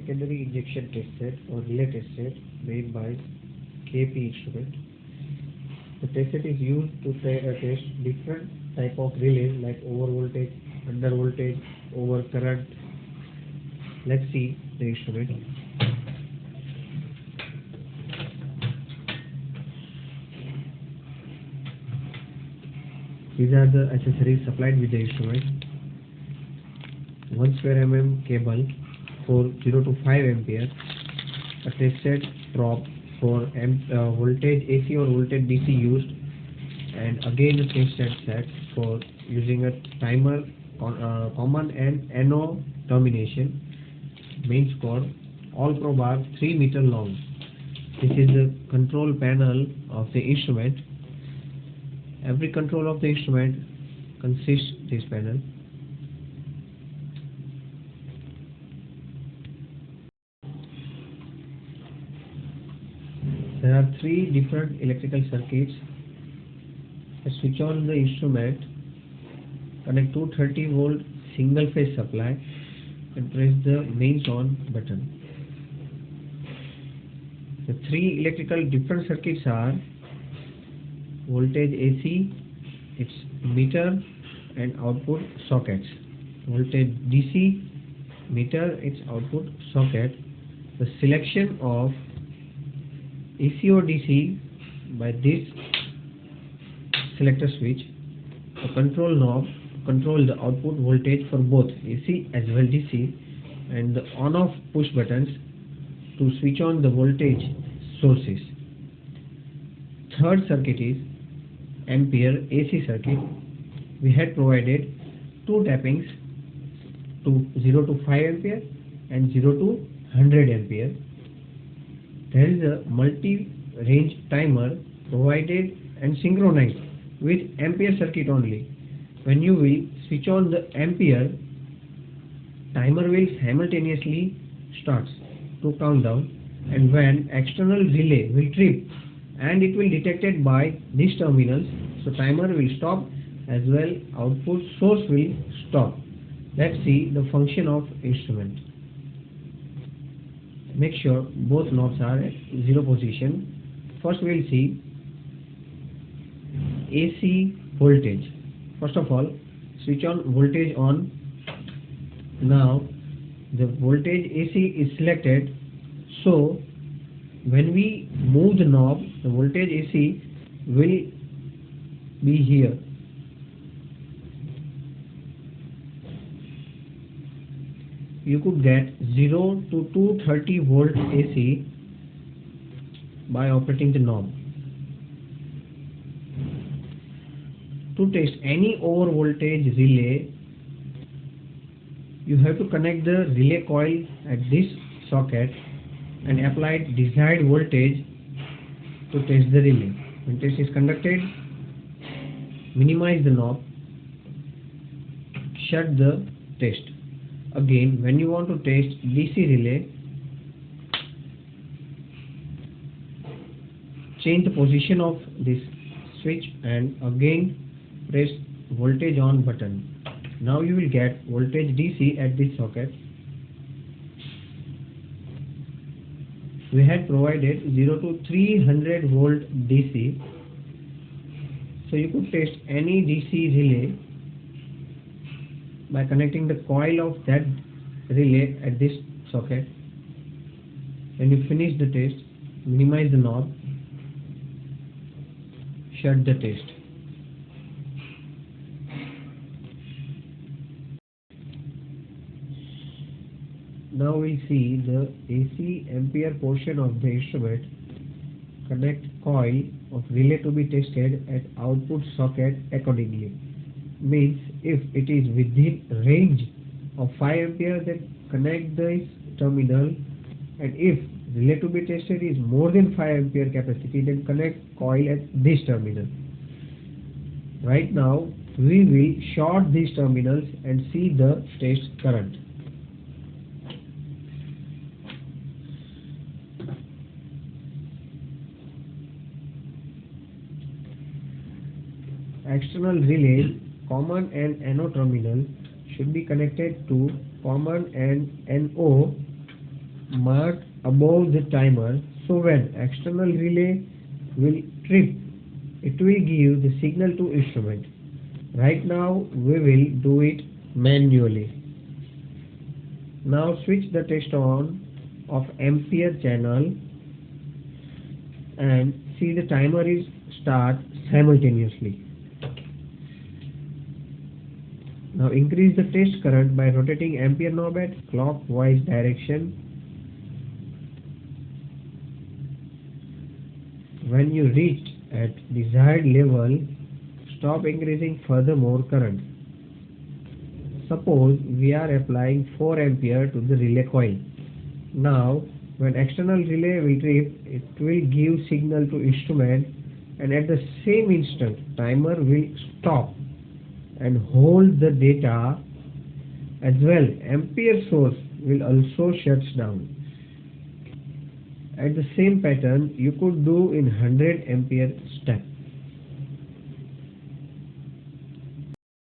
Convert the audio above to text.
secondary injection test set or relay test set made by KP Instrument. The test set is used to test different type of relays like over voltage, under voltage, over current. Let's see the instrument. These are the accessories supplied with the instrument. 1 square mm cable for 0 to 5 ampere, a test set probe for voltage AC or voltage DC used, and again a test set for using a timer, common and NO termination, mains cord. All probe are 3 meter long. This is the control panel of the instrument. Every control of the instrument consists this panel. There are 3 different electrical circuits. Let's switch on the instrument, connect 230 volt single phase supply and press the mains on button. The 3 electrical different circuits are voltage AC, its meter and output sockets. Voltage DC, meter, its output socket. The selection of AC or DC by this selector switch, a control knob to control the output voltage for both AC as well DC, and the on-off push buttons to switch on the voltage sources. Third circuit is ampere AC circuit. We had provided 2 tappings to 0 to 5 ampere and 0 to 100 ampere. There is a multi-range timer provided and synchronized with ampere circuit only. When you will switch on the ampere, timer will simultaneously starts to count down, and when external relay will trip and it will detected by these terminals, so timer will stop as well, output source will stop. Let's see the function of instrument. Make sure both knobs are at 0 position. First we will see AC voltage. First of all, switch on voltage on. Now the voltage AC is selected, so when we move the knob, the voltage AC will be here. You could get 0 to 230 volt AC by operating the knob. To test any over voltage relay, you have to connect the relay coil at this socket and apply desired voltage to test the relay. When test is conducted, minimize the knob, shut the test. Again, when you want to test DC relay, change the position of this switch and again press voltage on button. Now you will get voltage DC at this socket. We had provided 0 to 300 volt DC, so you could test any DC relay by connecting the coil of that relay at this socket. When you finish the test, minimize the knob, shut the test. Now we'll see the AC ampere portion of the instrument. Connect coil of relay to be tested at output socket accordingly. Means if it is within range of 5 ampere, then connect this terminal, and if relay to be tested is more than 5 ampere capacity, then connect coil at this terminal. Right now we will short these terminals and see the test current. External relays, common and NO terminal should be connected to common and NO marked above the timer, so when external relay will trip, it will give the signal to instrument. Right now we will do it manually. Now switch the test on of ampere channel and see the timer is start simultaneously. Now increase the test current by rotating ampere knob at clockwise direction. When you reach at desired level, stop increasing furthermore current. Suppose we are applying 4 ampere to the relay coil. Now when external relay will trip, it will give signal to instrument, and at the same instant timer will stop and hold the data as well. Ampere source will also shut down. At the same pattern you could do in 100 ampere step.